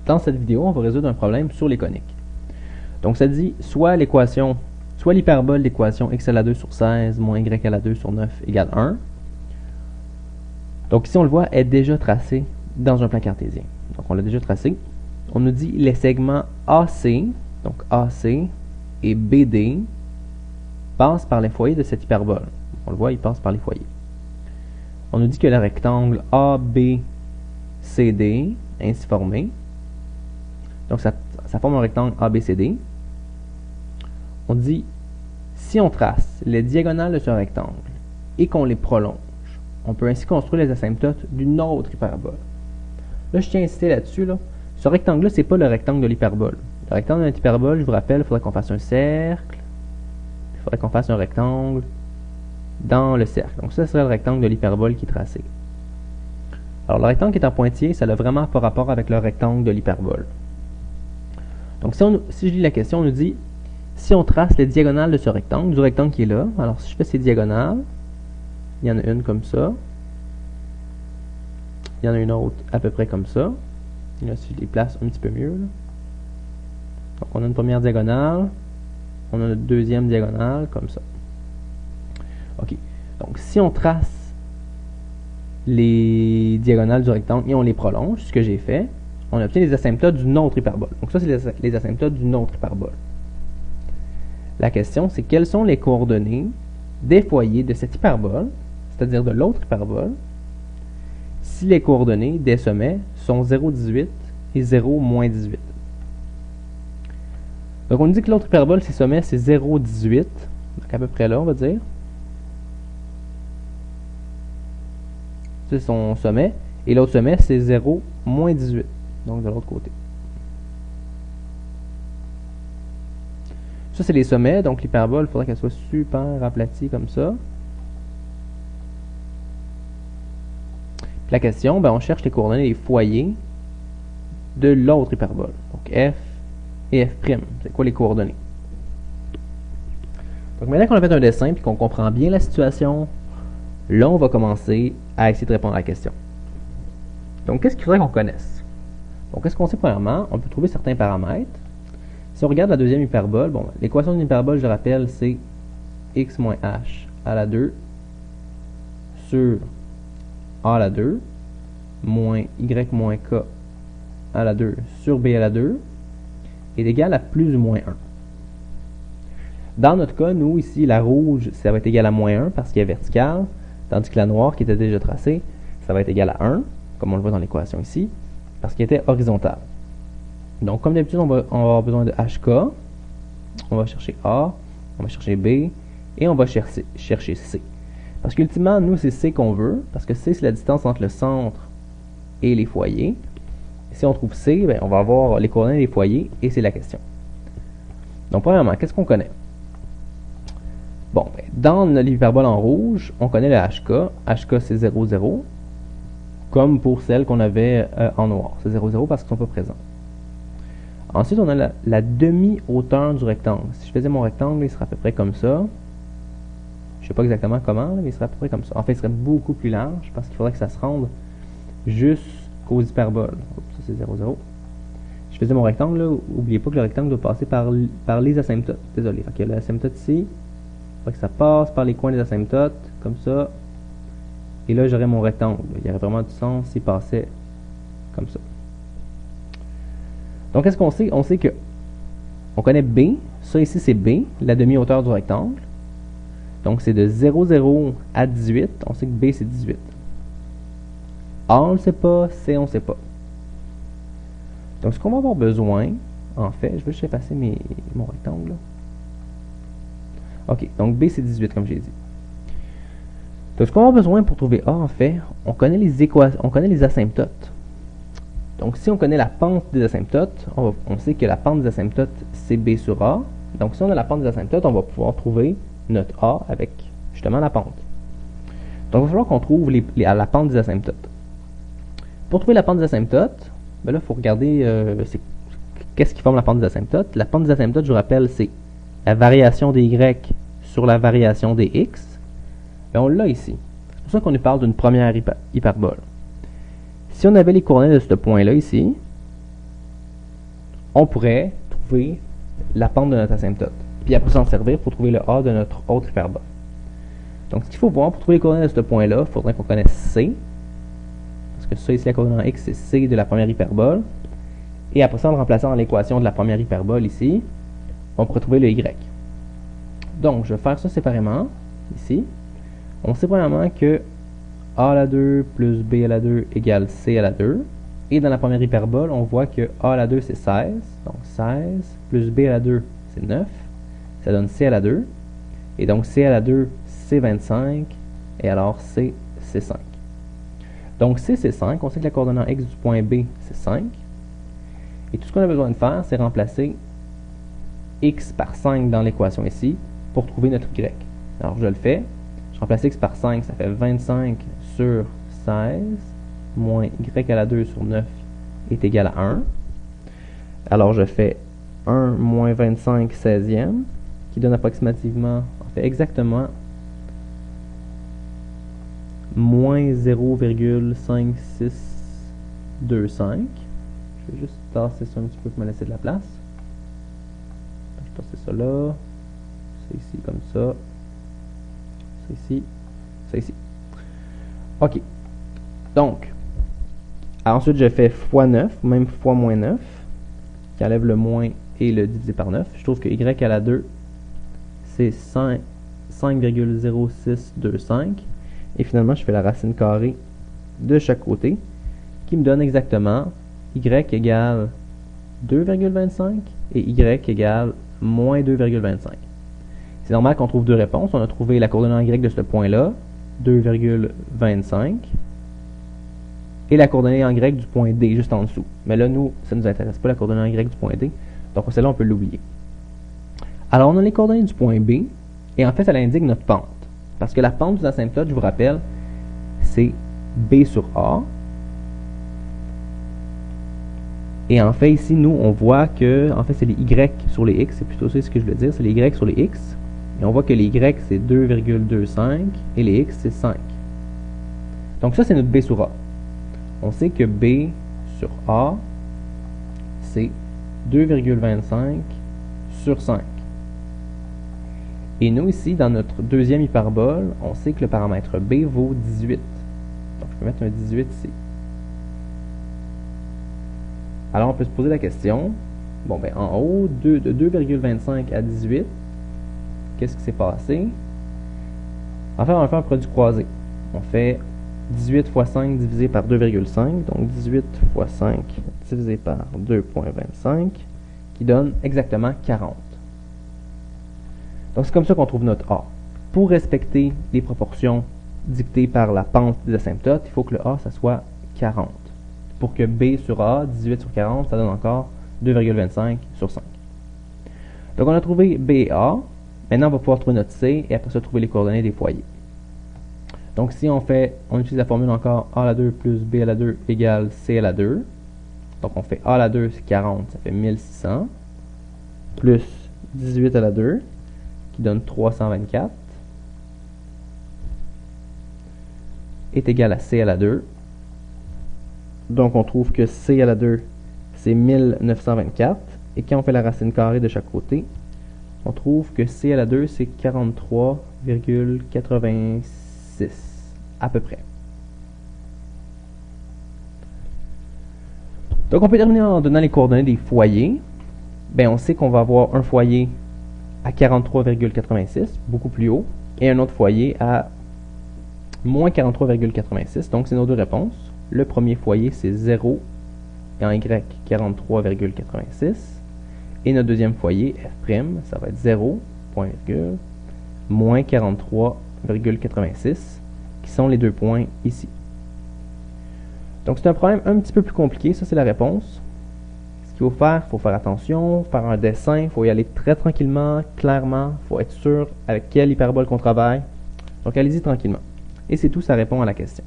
Dans cette vidéo, on va résoudre un problème sur les coniques. Donc ça dit soit l'hyperbole de l'équation x à la 2 sur 16 moins y à la 2 sur 9 égale 1. Donc ici on le voit, est déjà tracé dans un plan cartésien. Donc on l'a déjà tracé. On nous dit les segments AC, donc AC et BD passent par les foyers de cette hyperbole. On le voit, il passe par les foyers. On nous dit que le rectangle ABCD ainsi formé, donc ça forme un rectangle ABCD. On dit, si on trace les diagonales de ce rectangle et qu'on les prolonge, on peut ainsi construire les asymptotes d'une autre hyperbole. Là, je tiens à insister là-dessus. Ce rectangle-là, c'est pas le rectangle de l'hyperbole. Le rectangle de l'hyperbole, je vous rappelle, il faudrait qu'on fasse un cercle, il faudrait qu'on fasse un rectangle dans le cercle. Donc ça serait le rectangle de l'hyperbole qui est tracé. Alors le rectangle qui est en pointillé, ça n'a vraiment pas rapport avec le rectangle de l'hyperbole. Donc si je lis la question, on nous dit, si on trace les diagonales de ce rectangle, du rectangle qui est là, alors si je fais ces diagonales, il y en a une comme ça, il y en a une autre à peu près comme ça, et là si je les place un petit peu mieux, là. Donc on a une première diagonale, on a une deuxième diagonale comme ça. Ok, donc si on trace les diagonales du rectangle et on les prolonge, ce que j'ai fait, on obtient les asymptotes d'une autre hyperbole. Donc ça, c'est les asymptotes d'une autre hyperbole. La question, c'est quelles sont les coordonnées des foyers de cette hyperbole, c'est-à-dire de l'autre hyperbole, si les coordonnées des sommets sont 0,18 et 0,-18. Donc on nous dit que l'autre hyperbole, ses sommets, c'est 0,18, donc à peu près là, on va dire. C'est son sommet. Et l'autre sommet, c'est 0,-18. Donc de l'autre côté. Ça, c'est les sommets. Donc l'hyperbole, il faudrait qu'elle soit super aplatie comme ça. Puis la question, on cherche les coordonnées des foyers de l'autre hyperbole. Donc f et f'. C'est quoi les coordonnées? Donc maintenant qu'on a fait un dessin et qu'on comprend bien la situation, là, on va commencer à essayer de répondre à la question. Donc, qu'est-ce qu'il faudrait qu'on connaisse? Donc, qu'est-ce qu'on sait premièrement? On peut trouver certains paramètres. Si on regarde la deuxième hyperbole, l'équation d'une hyperbole, je rappelle, c'est x moins h à la 2 sur a à la 2 moins y moins k à la 2 sur b à la 2 est égal à plus ou moins 1. Dans notre cas, nous, ici, la rouge, ça va être égal à moins 1 parce qu'elle est verticale, tandis que la noire, qui était déjà tracée, ça va être égal à 1, comme on le voit dans l'équation ici, parce qu'elle était horizontale. Donc, comme d'habitude, on va avoir besoin de HK, on va chercher A, on va chercher B, et on va chercher C. Parce qu'ultimement, nous, c'est C qu'on veut, parce que C, c'est la distance entre le centre et les foyers. Si on trouve C, on va avoir les coordonnées des foyers, et c'est la question. Donc, premièrement, qu'est-ce qu'on connaît? Bon, dans l'hyperbole en rouge, on connaît le HK. HK, c'est 0, 0. Comme pour celle qu'on avait en noir. C'est 0, 0 parce qu'ils ne sont pas présents. Ensuite, on a la demi-hauteur du rectangle. Si je faisais mon rectangle, il serait à peu près comme ça. Je ne sais pas exactement comment, mais il serait à peu près comme ça. En fait, il serait beaucoup plus large parce qu'il faudrait que ça se rende jusqu'aux hyperboles. Oups, ça, c'est 0, 0. Je faisais mon rectangle, là. N'oubliez pas que le rectangle doit passer par les asymptotes. Désolé. Fait qu'il y a l'asymptote ici. Il que ça passe par les coins des asymptotes, comme ça. Et là, j'aurais mon rectangle. Il y aurait vraiment du sens s'il passait comme ça. Donc, qu'est-ce qu'on sait? On sait que on connaît B. Ça ici, c'est B, la demi-hauteur du rectangle. Donc, c'est de 0, 0 à 18. On sait que B, c'est 18. A, on ne le sait pas. C, on ne sait pas. Donc, ce qu'on va avoir besoin, en fait, je vais juste effacer mon rectangle, là. Ok, donc B c'est 18 comme j'ai dit. Donc ce qu'on a besoin pour trouver A, en fait, on connaît les asymptotes. Donc si on connaît la pente des asymptotes, on sait que la pente des asymptotes c'est B sur A. Donc si on a la pente des asymptotes, on va pouvoir trouver notre A avec justement la pente. Donc il va falloir qu'on trouve la pente des asymptotes. Pour trouver la pente des asymptotes, là il faut regarder qu'est-ce qui forme la pente des asymptotes. La pente des asymptotes, je vous rappelle, c'est la variation des y sur la variation des x, et on l'a ici. C'est pour ça qu'on nous parle d'une première hyperbole. Si on avait les coordonnées de ce point-là ici, on pourrait trouver la pente de notre asymptote. Puis après s'en servir pour trouver le A de notre autre hyperbole. Donc ce qu'il faut voir pour trouver les coordonnées de ce point-là, il faudrait qu'on connaisse C. Parce que ça ici, la coordonnée X, c'est C de la première hyperbole. Et après ça, en le remplaçant dans l'équation de la première hyperbole ici, on pourrait trouver le Y. Donc je vais faire ça séparément, ici. On sait premièrement que A à la 2 plus B à la 2 égale C à la 2. Et dans la première hyperbole, on voit que A à la 2 c'est 16. Donc 16 plus B à la 2 c'est 9. Ça donne C à la 2. Et donc C à la 2 c'est 25. Et alors C c'est 5. Donc C c'est 5. On sait que la coordonnée X du point B c'est 5. Et tout ce qu'on a besoin de faire, c'est remplacer X par 5 dans l'équation ici pour trouver notre Y. Alors je le fais. Je remplace X par 5, ça fait 25 sur 16, moins Y à la 2 sur 9 est égal à 1. Alors je fais 1 moins 25 16e, qui donne approximativement, en fait exactement, moins 0,5625. Je vais juste tasser ça un petit peu pour me laisser de la place. Je vais tasser ça là, c'est ici comme ça. Ça ici, ça ici. OK. Donc, ensuite, je fais fois 9, même fois moins 9, qui enlève le moins et le divisé par 9. Je trouve que Y à la 2, c'est 5,0625. Et finalement, je fais la racine carrée de chaque côté, qui me donne exactement Y égale 2,25 et Y égale moins 2,25. C'est normal qu'on trouve deux réponses. On a trouvé la coordonnée en Y de ce point-là, 2,25, et la coordonnée en Y du point D, juste en dessous. Mais là, nous, ça ne nous intéresse pas, la coordonnée en Y du point D. Donc, celle-là, on peut l'oublier. Alors, on a les coordonnées du point B, et en fait, elle indique notre pente. Parce que la pente du asymptote, je vous rappelle, c'est B sur A. Et en fait, ici, nous, on voit que, en fait, c'est les Y sur les X. C'est plutôt ça ce que je veux dire, c'est les Y sur les X. Et on voit que les Y, c'est 2,25 et les X, c'est 5. Donc ça, c'est notre B sur A. On sait que B sur A, c'est 2,25 sur 5. Et nous, ici, dans notre deuxième hyperbole, on sait que le paramètre B vaut 18. Donc je peux mettre un 18 ici. Alors on peut se poser la question, bon ben en haut, de 2,25 à 18, qu'est-ce qui s'est passé? En fait, on va faire un produit croisé. On fait 18 fois 5 divisé par 2,5, donc 18 fois 5 divisé par 2,25, qui donne exactement 40. Donc c'est comme ça qu'on trouve notre A. Pour respecter les proportions dictées par la pente des asymptotes, il faut que le A, ça soit 40. Pour que B sur A, 18 sur 40, ça donne encore 2,25 sur 5. Donc on a trouvé B et A. Maintenant, on va pouvoir trouver notre C et après ça, trouver les coordonnées des foyers. Donc si on utilise la formule encore A à la 2 plus B à la 2 égale C à la 2. Donc on fait A à la 2, c'est 40, ça fait 1600. Plus 18 à la 2, qui donne 324. Est égal à C à la 2. Donc on trouve que C à la 2, c'est 1924. Et quand on fait la racine carrée de chaque côté, on trouve que C à la 2, c'est 43,86 à peu près. Donc on peut terminer en donnant les coordonnées des foyers. Ben, on sait qu'on va avoir un foyer à 43,86, beaucoup plus haut, et un autre foyer à moins 43,86. Donc c'est nos deux réponses. Le premier foyer, c'est 0 et en Y, 43,86. Et notre deuxième foyer, F', ça va être 0, point virgule, moins 43,86, qui sont les deux points ici. Donc c'est un problème un petit peu plus compliqué, ça c'est la réponse. Ce qu'il faut faire attention, faire un dessin, il faut y aller très tranquillement, clairement, il faut être sûr avec quelle hyperbole qu'on travaille. Donc allez-y tranquillement. Et c'est tout, ça répond à la question.